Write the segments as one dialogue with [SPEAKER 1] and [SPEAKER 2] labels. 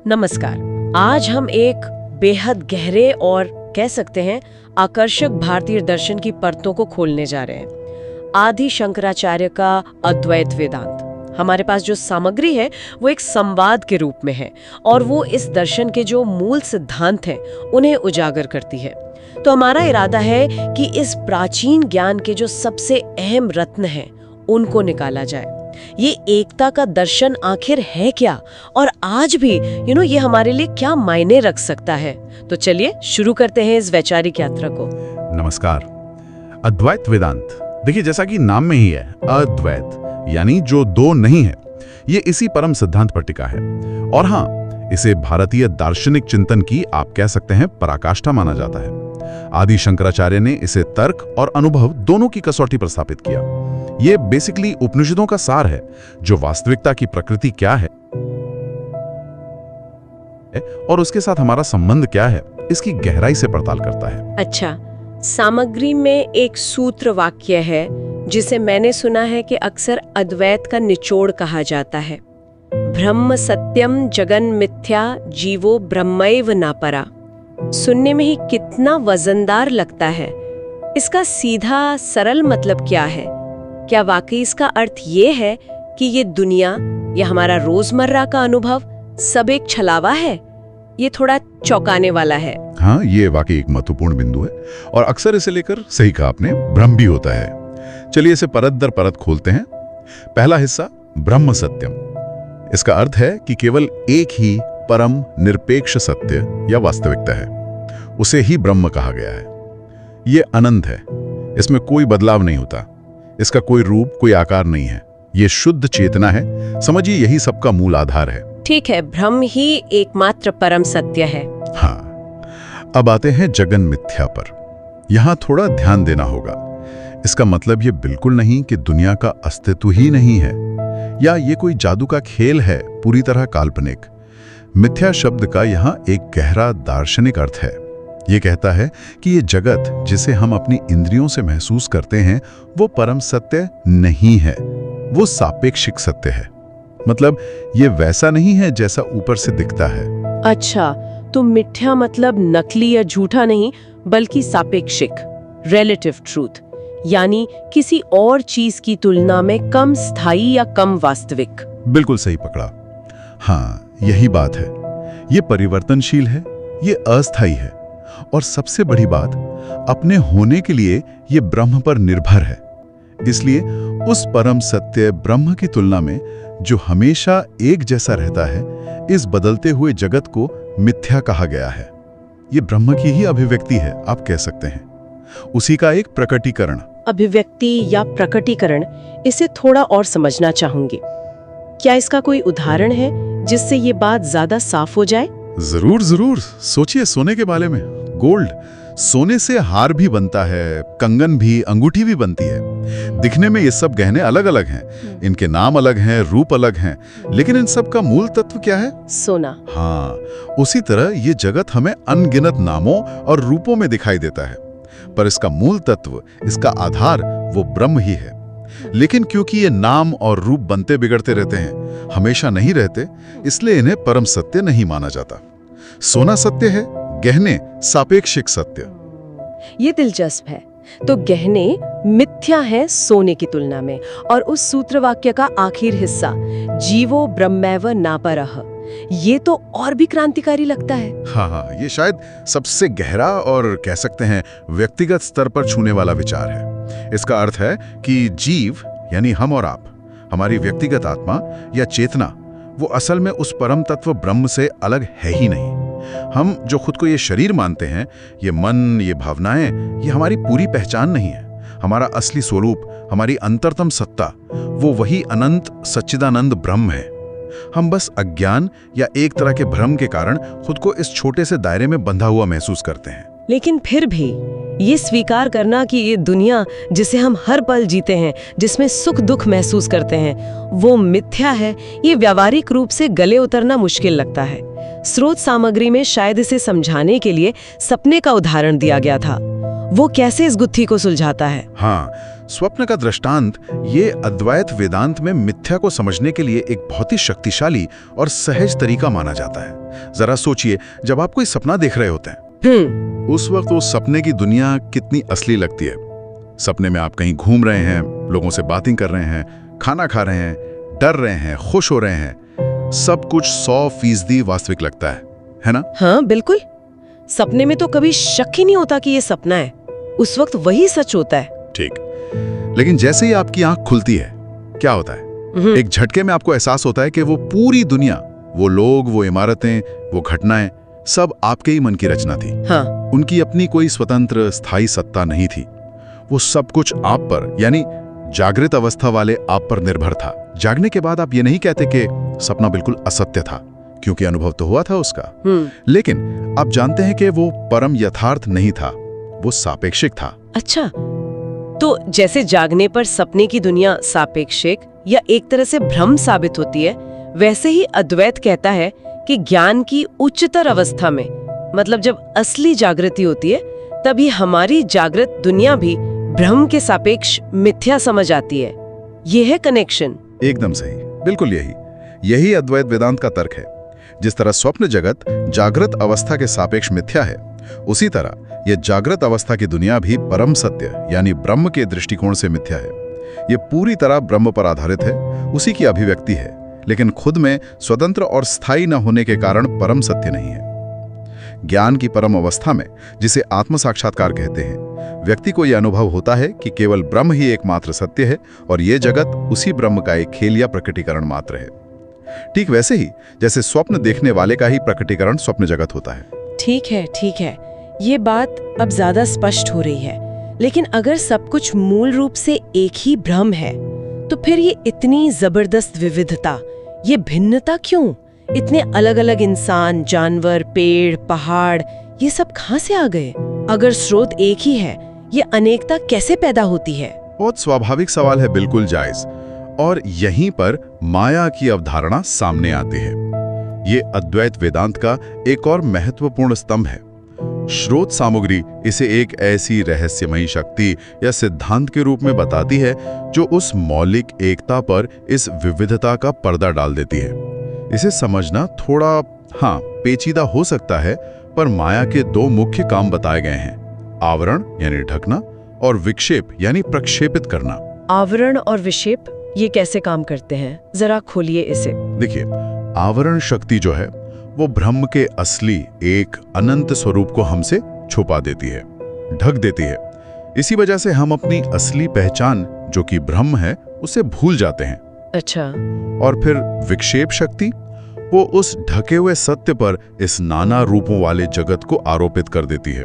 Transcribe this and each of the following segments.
[SPEAKER 1] नमस्कार। आज हम एक बेहद गहरे और कह सकते हैं आकर्षक भारतीय दर्शन की परतों को खोलने जा रहे हैं। आदि शंकराचार्य का अद्वैत वेदांत। हमारे पास जो सामग्री है वो एक संवाद के रूप में है और वो इस दर्शन के जो मूल सिद्धांत हैं उन्हें उजागर करती है। तो हमारा इरादा है कि इस प्राचीन ज्ञान के जो सबसे अहम रत्न हैं उनको निकाला जाए। ये एकता का दर्शन आखिर है क्या, और आज भी ये हमारे लिए क्या मायने रख सकता है। तो चलिए शुरू करते हैं इस वैचारिक यात्रा को।
[SPEAKER 2] नमस्कार। अद्वैत वेदांत, देखिए जैसा कि नाम में ही है, अद्वैत यानी जो दो नहीं है, ये इसी परम सिद्धांत पर टिका है। और हाँ, इसे भारतीय दार्शनिक चिंतन की आप कह सकते हैं पराकाष्ठा माना जाता है। आदि शंकराचार्य ने इसे तर्क और अनुभव दोनों की कसौटी पर स्थापित किया। ये बेसिकली उपनिषदों का सार है, जो वास्तविकता की प्रकृति क्या है और उसके साथ हमारा संबंध क्या है, इसकी गहराई से पड़ताल करता है।
[SPEAKER 1] अच्छा, सामग्री में एक सूत्र वाक्य है जिसे मैंने सुना है कि अक्सर अद्वैत का निचोड़ कहा जाता है। ब्रह्म सत्यम जगन मिथ्या जीवो ब्रह्मैव न परा। सुनने में ही कितना वजनदार लगता है। इसका सीधा सरल मतलब क्या है? क्या वाकई इसका अर्थ ये है कि ये दुनिया या हमारा रोजमर्रा का अनुभव सब एक छलावा है? ये थोड़ा चौंकाने वाला है।
[SPEAKER 2] हाँ, ये वाकई एक महत्वपूर्ण बिंदु है और अक्सर इसे लेकर, सही कहा आपने, भ्रम भी होता है। चलिए इसे परत दर परत खोलते हैं। पहला हिस्सा, ब्रह्म सत्यम। इसका अर्थ है कि केवल एक ही परम निरपेक्ष सत्य या वास्तविकता है, उसे ही ब्रह्म कहा गया है। ये अनंत है, इसमें कोई बदलाव नहीं होता, इसका कोई रूप कोई आकार नहीं है। ये शुद्ध चेतना है, समझिए यही सबका मूल आधार है।
[SPEAKER 1] ठीक है, ब्रह्म ही एकमात्र परम सत्य है।
[SPEAKER 2] हाँ, अब आते हैं जगन मिथ्या पर। यहाँ थोड़ा ध्यान देना होगा। इसका मतलब ये बिल्कुल नहीं कि दुनिया का अस्तित्व ही नहीं है या ये कोई जादू का खेल है पूरी तरह काल्पनिक। मिथ्या शब्द का यहाँ एक गहरा दार्शनिक अर्थ है। ये कहता है कि ये जगत जिसे हम अपनी इंद्रियों से महसूस करते हैं वो परम सत्य नहीं है, वो सापेक्षिक सत्य है। मतलब ये वैसा नहीं है जैसा ऊपर से दिखता है।
[SPEAKER 1] अच्छा, तो मिथ्या मतलब नकली या झूठा नहीं, बल्कि सापेक्षिक, रिलेटिव ट्रूथ, यानी किसी और चीज की तुलना में कम स्थायी या कम वास्तविक।
[SPEAKER 2] बिल्कुल सही पकड़ा। हाँ, यही बात है। ये परिवर्तनशील है, ये अस्थायी है और सबसे बड़ी बात, अपने होने के लिए ये ब्रह्म पर निर्भर है। इसलिए उस परम सत्य ब्रह्म की तुलना में जो हमेशा एक जैसा रहता है, इस बदलते हुए जगत को मिथ्या कहा गया है। ये ब्रह्म की ही अभिव्यक्ति है, आप कह सकते हैं, उसी का एक प्रकटीकरण।
[SPEAKER 1] अभिव्यक्ति या प्रकटीकरण, इसे थोड़ा और समझना चाहूंगी। क्या इसका कोई उदाहरण है जिससे ये बात ज्यादा साफ हो जाए?
[SPEAKER 2] जरूर जरूर। सोचिए सोने के बारे में। गोल्ड, सोने से हार भी बनता है, कंगन भी, अंगूठी भी बनती है। दिखने में ये सब गहने अलग अलग हैं, इनके नाम अलग हैं, रूप अलग हैं, लेकिन इन सब का मूल तत्व क्या है?
[SPEAKER 1] सोना।
[SPEAKER 2] हाँ, उसी तरह ये जगत हमें अनगिनत नामों और रूपों में दिखाई देता है, पर इसका मूल तत्व, इसका आधार वो ब्रह्म ही है। लेकिन क्योंकि ये नाम और रूप बनते बिगड़ते रहते हैं, हमेशा नहीं रहते, इसलिए इन्हें परम सत्य नहीं माना जाता। सोना सत्य है, गहने सापेक्षिक सत्य।
[SPEAKER 1] ये दिलचस्प है। तो गहने मिथ्या है सोने की तुलना में, और उस सूत्र वाक्य का आखिर हिस्सा, जीवो ब्रह्मैव न परः, ये तो और भी क्रांतिकारी लगता है।
[SPEAKER 2] हाँ, ये शायद सबसे गहरा और कह सकते हैं व्यक्तिगत स्तर पर छूने वाला विचार है। इसका अर्थ है कि जीव यानी हम और आप, हमारी व्यक्तिगत आत्मा या चेतना, वो असल में उस परम तत्व ब्रह्म से अलग है ही नहीं। हम जो खुद को ये शरीर मानते हैं, ये मन, ये भावनाएं, ये हमारी पूरी पहचान नहीं है। हमारा असली स्वरूप, हमारी अंतरतम सत्ता, वो वही अनंत सच्चिदानंद ब्रह्म है। हम बस अज्ञान या एक तरह के भ्रम के कारण खुद को इस छोटे से दायरे में बंधा हुआ महसूस करते हैं।
[SPEAKER 1] लेकिन फिर भी ये स्वीकार करना कि ये दुनिया जिसे हम हर पल जीते हैं, जिसमें सुख दुख महसूस करते हैं, वो मिथ्या है, ये व्यावहारिक रूप से गले उतरना मुश्किल लगता है। स्रोत सामग्री में शायद इसे समझाने के लिए सपने का उदाहरण दिया गया था। वो कैसे इस गुत्थी को सुलझाता है?
[SPEAKER 2] हाँ, स्वप्न का दृष्टांत ये अद्वैत वेदांत में मिथ्या को समझने के लिए एक बहुत ही शक्तिशाली और सहज तरीका माना जाता है। जरा सोचिए, जब आप कोई सपना देख रहे होते हैं, उस वक्त उस सपने की दुनिया कितनी असली लगती है। सपने में आप कहीं घूम रहे हैं, लोगों से बातें कर रहे हैं, खाना खा रहे हैं, डर रहे हैं, खुश हो रहे हैं। सब कुछ 100% वास्तविक लगता है ना?
[SPEAKER 1] हाँ बिल्कुल। सपने में तो कभी शक ही नहीं होता कि ये सपना है, उस वक्त वही सच होता है।
[SPEAKER 2] ठीक, लेकिन जैसे ही आपकी आंख खुलती है, क्या होता है? एक झटके में आपको एहसास होता है कि वो पूरी दुनिया, वो लोग, वो इमारतें, वो घटनाएं, सब आपके ही मन की रचना थी।
[SPEAKER 1] हाँ।
[SPEAKER 2] उनकी अपनी कोई स्वतंत्र स्थायी सत्ता नहीं थी। वो सब कुछ आप पर, यानी जागृत अवस्था वाले आप पर निर्भर था। जागने के बाद आप ये नहीं कहते कि सपना बिल्कुल असत्य था, क्योंकि अनुभव तो हुआ था उसका। लेकिन आप जानते हैं कि वो परम यथार्थ नहीं था, वो सापेक्षिक था।
[SPEAKER 1] अच्छा, तो जैसे जागने पर सपने की दुनिया सापेक्षिक या एक तरह से भ्रम साबित होती है, वैसे ही अद्वैत कहता है कि ज्ञान की उच्चतर अवस्था में, मतलब जब असली जागृति होती है, तभी हमारी जागृत दुनिया भी भ्रम के सापेक्ष मिथ्या समझ आती है। यह है कनेक्शन।
[SPEAKER 2] एकदम सही, बिल्कुल यही अद्वैत वेदांत का तर्क है। जिस तरह स्वप्न जगत जागृत अवस्था के सापेक्ष मिथ्या है, उसी तरह यह जागृत अवस्था की दुनिया भी परम सत्य यानी ब्रह्म के दृष्टिकोण से मिथ्या है। यह पूरी तरह ब्रह्म पर आधारित है, उसी की अभिव्यक्ति है, लेकिन खुद में स्वतंत्र और स्थायी न होने के कारण परम सत्य नहीं है। ज्ञान की परम अवस्था में, जिसे आत्म साक्षात्कार कहते हैं, व्यक्ति को यह अनुभव होता है कि केवल ब्रह्म ही एकमात्र सत्य है और यह जगत उसी ब्रह्म का एक खेल या प्रकटीकरण मात्र है। ठीक वैसे ही जैसे स्वप्न देखने वाले का ही प्रकटीकरण स्वप्न जगत होता है।
[SPEAKER 1] ठीक है, ये बात अब ज्यादा स्पष्ट हो रही है। लेकिन अगर सब कुछ मूल रूप से एक ही भ्रम है, तो फिर ये इतनी जबरदस्त विविधता, ये भिन्नता क्यों? इतने अलग अलग इंसान, जानवर, पेड़, पहाड़, ये सब कहां से आ गए? अगर स्रोत एक ही है, ये अनेकता कैसे पैदा होती है?
[SPEAKER 2] बहुत स्वाभाविक सवाल है, बिल्कुल जायज। और यहीं पर माया की अवधारणा सामने आती है। ये अद्वैत वेदांत का एक और महत्वपूर्ण स्तंभ है। स्रोत सामग्री इसे एक ऐसी रहस्यमयी शक्ति या सिद्धांत के रूप में बताती है जो उस मौलिक एकता पर इस विविधता का पर्दा डाल देती है। इसे समझना थोड़ा पेचीदा हो सकता है, पर माया के दो मुख्य काम बताए गए हैं: आवरण यानी ढकना और विक्षेप यानी प्रक्षेपित करना।
[SPEAKER 1] आवरण और विक्षेप ये कैसे काम करते हैं? जरा खोलिए इसे।
[SPEAKER 2] देखिए, आवरण शक्ति जो है वो ब्रह्म के असली एक अनंत स्वरूप को हमसे छुपा देती है, ढक देती है। इसी वजह से हम अपनी असली पहचान जो कि ब्रह्म है उसे भूल जाते हैं।
[SPEAKER 1] अच्छा।
[SPEAKER 2] और फिर विक्षेप शक्ति, वो उस ढके हुए सत्य पर इस नाना रूपों वाले जगत को आरोपित कर देती है।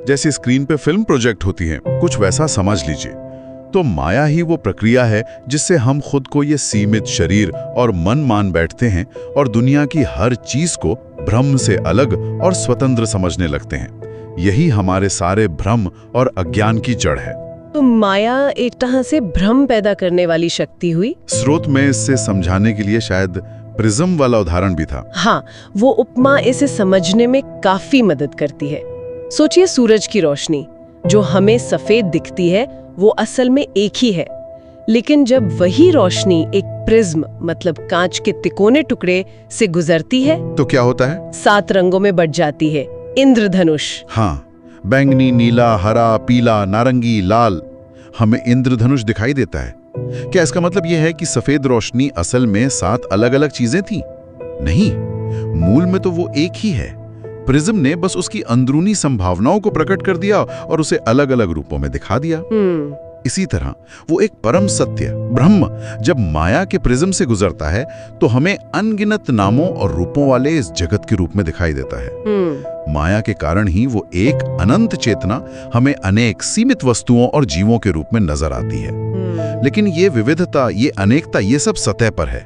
[SPEAKER 2] जैसे स्क्रीन पे फिल्म प्रोजेक्ट होती है, कुछ वैसा समझ लीजिए। तो माया ही वो प्रक्रिया है जिससे हम खुद को ये सीमित शरीर और मन मान बैठते हैं और दुनिया की हर चीज को ब्रह्म से अलग और स्वतंत्र समझने लगते हैं। यही हमारे सारे भ्रम और अज्ञान की जड़ है।
[SPEAKER 1] तो माया एक तरह से भ्रम पैदा करने वाली शक्ति हुई।
[SPEAKER 2] स्रोत में इससे समझाने के लिए शायद प्रिज्म वाला उदाहरण भी था।
[SPEAKER 1] हाँ, वो उपमा इसे समझने में काफी मदद करती है। सोचिए, सूरज की रोशनी जो हमें सफेद दिखती है वो असल में एक ही है, लेकिन जब वही रोशनी एक प्रिज्म मतलब कांच के तिकोने टुकड़े से गुजरती है
[SPEAKER 2] तो क्या होता है?
[SPEAKER 1] 7 रंगों में बढ़ जाती है। इंद्रधनुष।
[SPEAKER 2] हाँ, बैंगनी, नीला, हरा, पीला, नारंगी, लाल, हमें इंद्रधनुष दिखाई देता है। क्या इसका मतलब यह है कि सफेद रोशनी असल में 7 अलग-अलग चीजें थी? नहीं, मूल में तो वो एक ही है। प्रिज्म ने बस उसकी अंदरूनी संभावनाओं को प्रकट कर दिया और उसे अलग-अलग रूपों में दिखा दिया। इसी तरह वो एक परम सत्य ब्रह्म जब माया के प्रिज्म से गुजरता है तो हमें अनगिनत नामों और रूपों वाले इस जगत के रूप में दिखाई देता है। माया के कारण ही वो एक अनंत चेतना हमें अनेक सीमित वस्तुओं और जीवों के रूप में नजर आती है। लेकिन ये विविधता, ये अनेकता, ये सब सतह पर है।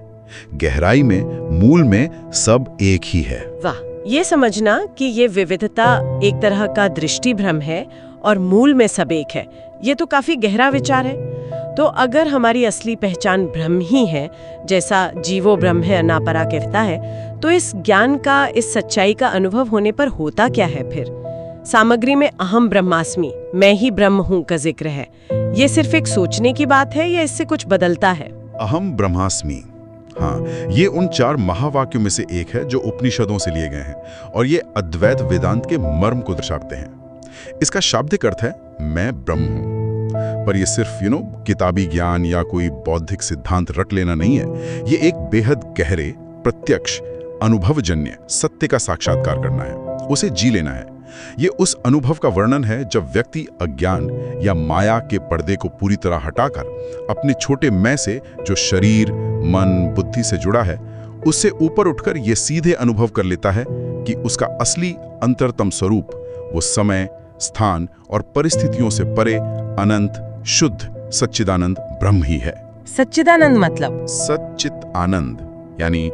[SPEAKER 2] गहराई में, मूल में सब एक ही है।
[SPEAKER 1] वाह, ये समझना कि ये विविधता एक तरह का दृष्टि भ्रम है और मूल में सब एक है, ये तो काफी गहरा विचार है। तो अगर हमारी असली पहचान ब्रह्म ही है, जैसा जीवो ब्रह्म है अनापरा कहता है, तो इस ज्ञान का, इस सच्चाई का अनुभव होने पर होता क्या है फिर? सामग्री में अहम ब्रह्मास्मि, मैं ही ब्रह्म हूं का जिक्र है। ये सिर्फ एक सोचने की बात है या इससे कुछ बदलता है?
[SPEAKER 2] अहम ब्रह्मास्मि, हाँ, ये उन 4 महावाक्यों में से एक है जो उपनिषदों से लिए गए हैं और ये अद्वैत वेदांत के मर्म को दर्शाते हैं। इसका शाब्दिक अर्थ है मैं ब्रह्म हूं, पर ये सिर्फ किताबी ज्ञान या कोई बौद्धिक सिद्धांत रट लेना नहीं है। ये एक बेहद गहरे, प्रत्यक्ष, अनुभवजन्य सत्य का साक्षात्कार करना है, उसे जी लेना है। ये उस अनुभव का वर्णन है जब व्यक्ति अज्ञान या माया के पर्दे को पूरी तरह हटाकर अपने छोटे मैं से, जो शरीर, मन, बुद्धि से जुड़ा है, उससे ऊपर उठकर ये सीधे अनुभव कर लेता है कि उसका असली अंतरतम स्वरूप वो समय, स्थान और परिस्थितियों से परे अनंत, शुद्ध, सच्चिदानंद ब्रह्म ही है।
[SPEAKER 1] सच्चिदानंद मतलब?
[SPEAKER 2] सच्चित आनंद, यानी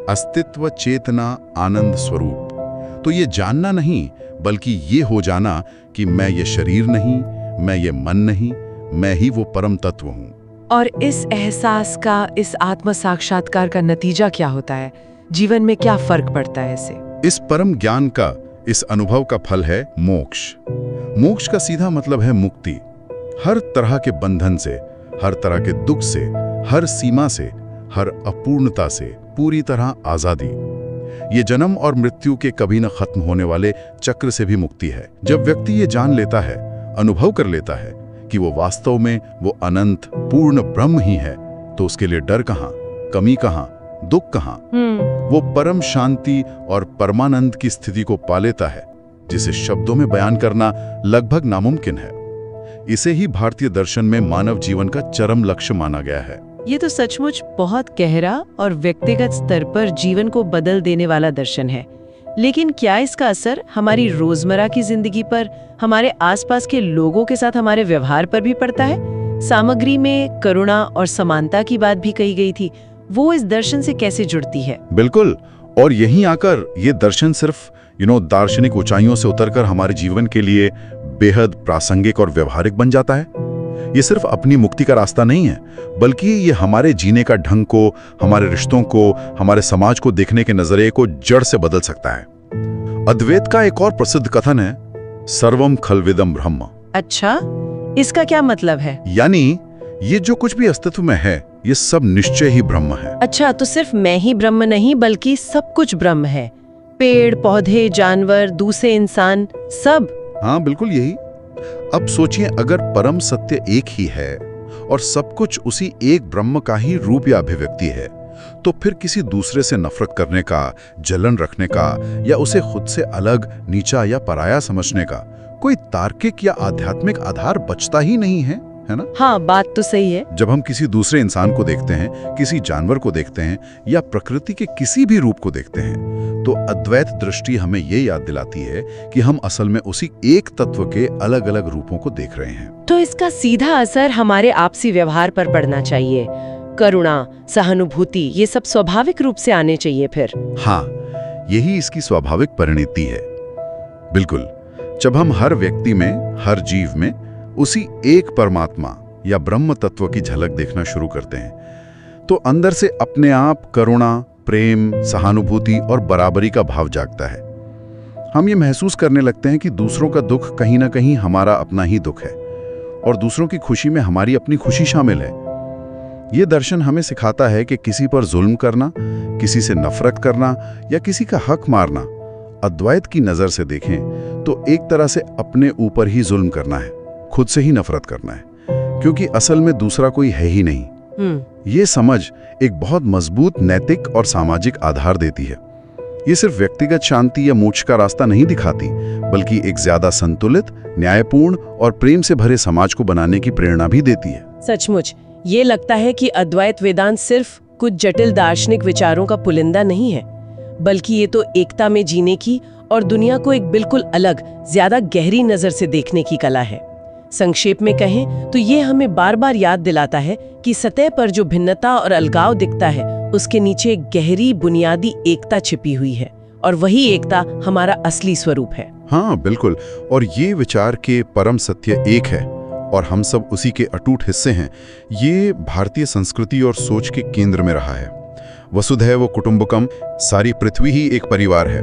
[SPEAKER 2] अस्तित्व, चेतना, आनंद स्वरूप। तो ये जानना नहीं, बल्कि ये हो जाना कि मैं ये शरीर नहीं, मैं ये मन नहीं, मैं ही वो परम तत्व हूँ।
[SPEAKER 1] और इस एहसास का, इस आत्म साक्षात्कार का नतीजा क्या होता है? जीवन में क्या फर्क पड़ता है इससे?
[SPEAKER 2] इस परम ज्ञान का, इस अनुभव का फल है मोक्ष। मोक्ष का सीधा मतलब है मुक्ति। हर तरह के बंधन से, हर तरह के दुख से, हर सीमा से, हर अपूर्णता से पूरी तरह आजादी। ये जन्म और मृत्यु के कभी न खत्म होने वाले चक्र से भी मुक्ति है। जब व्यक्ति ये जान लेता है, अनुभव कर लेता है कि वो वास्तव में वो अनंत पूर्ण ब्रह्म ही है, तो उसके लिए डर कहाँ, कमी कहाँ, दुख कहाँ। वो परम शांति और परमानंद की स्थिति को पा लेता है, जिसे शब्दों में बयान करना लगभग नामुमकिन है। इसे ही भारतीय दर्शन में मानव जीवन का चरम लक्ष्य माना गया है।
[SPEAKER 1] ये तो सचमुच बहुत गहरा और व्यक्तिगत स्तर पर जीवन को बदल देने वाला दर्शन है। लेकिन क्या इसका असर हमारी रोजमर्रा की जिंदगी पर, हमारे आसपास के लोगों के साथ हमारे व्यवहार पर भी पड़ता है? सामग्री में करुणा और समानता की बात भी कही गई थी, वो इस दर्शन से कैसे जुड़ती है?
[SPEAKER 2] बिल्कुल, और यहीं आकर ये दर्शन सिर्फ दार्शनिक ऊंचाइयों से उतरकर हमारे जीवन के लिए बेहद प्रासंगिक और व्यवहारिक बन जाता है। ये सिर्फ अपनी मुक्ति का रास्ता नहीं है, बल्कि ये हमारे जीने का ढंग को, हमारे रिश्तों को, हमारे समाज को देखने के नजरिए को जड़ से बदल सकता है। अद्वैत का एक और प्रसिद्ध कथन है, सर्वम खल्विदम ब्रह्म।
[SPEAKER 1] अच्छा, इसका क्या मतलब है?
[SPEAKER 2] यानी ये जो कुछ भी अस्तित्व में है, ये सब निश्चय ही ब्रह्म है।
[SPEAKER 1] अच्छा, तो सिर्फ मैं ही ब्रह्म नहीं, बल्कि सब कुछ ब्रह्म है। पेड़, पौधे, जानवर, दूसरे इंसान, सब।
[SPEAKER 2] हाँ, बिल्कुल यही। अब सोचिए, अगर परम सत्य एक ही है और सब कुछ उसी एक ब्रह्म का ही रूप या अभिव्यक्ति है, तो फिर किसी दूसरे से नफरत करने का, जलन रखने का या उसे खुद से अलग, नीचा या पराया समझने का कोई तार्किक या आध्यात्मिक आधार बचता ही नहीं है, है ना?
[SPEAKER 1] हाँ, बात तो सही है।
[SPEAKER 2] जब हम किसी दूसरे इंसान को देखते हैं, किसी जानवर को देखते हैं या प्रकृति के किसी भी रूप को देखते हैं, तो अद्वैत दृष्टि हमें ये याद दिलाती है कि हम असल में उसी एक तत्व के अलग अलग रूपों को देख रहे हैं।
[SPEAKER 1] तो इसका सीधा असर हमारे आपसी व्यवहार पर पड़ना चाहिए। करुणा, सहानुभूति, ये सब स्वाभाविक रूप से आने चाहिए फिर।
[SPEAKER 2] हाँ, यही इसकी स्वाभाविक परिणति है। बिल्कुल, जब हम हर व्यक्ति में, हर जीव में उसी एक परमात्मा या ब्रह्म तत्व की झलक देखना शुरू करते हैं, तो अंदर से अपने आप करुणा, प्रेम, सहानुभूति और बराबरी का भाव जागता है। हम ये महसूस करने लगते हैं कि दूसरों का दुख कहीं ना कहीं हमारा अपना ही दुख है और दूसरों की खुशी में हमारी अपनी खुशी शामिल है। ये दर्शन हमें सिखाता है कि किसी पर जुल्म करना, किसी से नफरत करना या किसी का हक मारना अद्वैत की नजर से देखें तो एक तरह से अपने ऊपर ही जुल्म करना है, खुद से ही नफरत करना है, क्योंकि असल में दूसरा कोई है ही नहीं। ये समझ एक बहुत मजबूत नैतिक और सामाजिक आधार देती है। ये सिर्फ व्यक्तिगत शांति या मोक्ष का रास्ता नहीं दिखाती, बल्कि एक ज्यादा संतुलित, न्यायपूर्ण और प्रेम से भरे समाज को बनाने की प्रेरणा भी देती है।
[SPEAKER 1] सचमुच ये लगता है कि अद्वैत वेदांत सिर्फ कुछ जटिल दार्शनिक विचारों का पुलिंदा नहीं है, बल्कि ये तो एकता में जीने की और दुनिया को एक बिल्कुल अलग, ज्यादा गहरी नजर से देखने की कला है। संक्षेप में कहें तो ये हमें बार बार याद दिलाता है कि सतह पर जो भिन्नता और अलगाव दिखता है, उसके नीचे एक गहरी बुनियादी एकता छिपी हुई है, और वही एकता हमारा असली स्वरूप है।
[SPEAKER 2] हाँ बिल्कुल, और ये विचार के परम सत्य एक है और हम सब उसी के अटूट हिस्से हैं। ये भारतीय संस्कृति और सोच के केंद्र में रहा है। वसुधैव कुटुंबकम, सारी पृथ्वी ही एक परिवार है।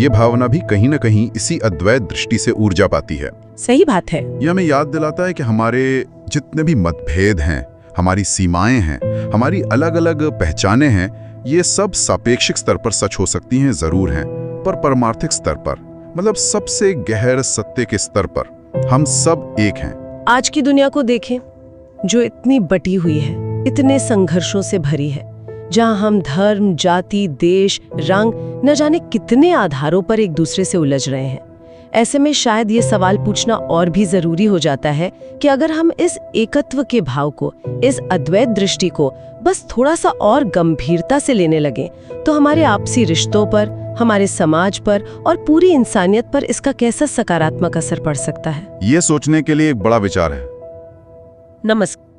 [SPEAKER 2] ये भावना भी कहीं न कहीं इसी अद्वैत दृष्टि से ऊर्जा पाती है।
[SPEAKER 1] सही बात है।
[SPEAKER 2] ये हमें याद दिलाता है कि हमारे जितने भी मतभेद हैं, हमारी सीमाएं हैं, हमारी अलग अलग पहचानें हैं, ये सब सापेक्षिक स्तर पर सच हो सकती हैं, जरूर हैं, पर परमार्थिक स्तर पर, मतलब सबसे गहर सत्य के स्तर पर हम सब एक हैं।
[SPEAKER 1] आज की दुनिया को देखें, जो इतनी बटी हुई है, इतने संघर्षों से भरी है, जहां हम धर्म, जाति, देश, रंग, न जाने कितने आधारों पर एक दूसरे से उलझ रहे हैं। ऐसे में शायद ये सवाल पूछना और भी जरूरी हो जाता है कि अगर हम इस एकत्व के भाव को, इस अद्वैत दृष्टि को बस थोड़ा सा और गंभीरता से लेने लगें, तो हमारे आपसी रिश्तों पर, हमारे समाज पर और पूरी इंसानियत पर इसका कैसा सकारात्मक असर पड़ सकता है।
[SPEAKER 2] ये सोचने के लिए एक बड़ा विचार है।
[SPEAKER 1] नमस्कार।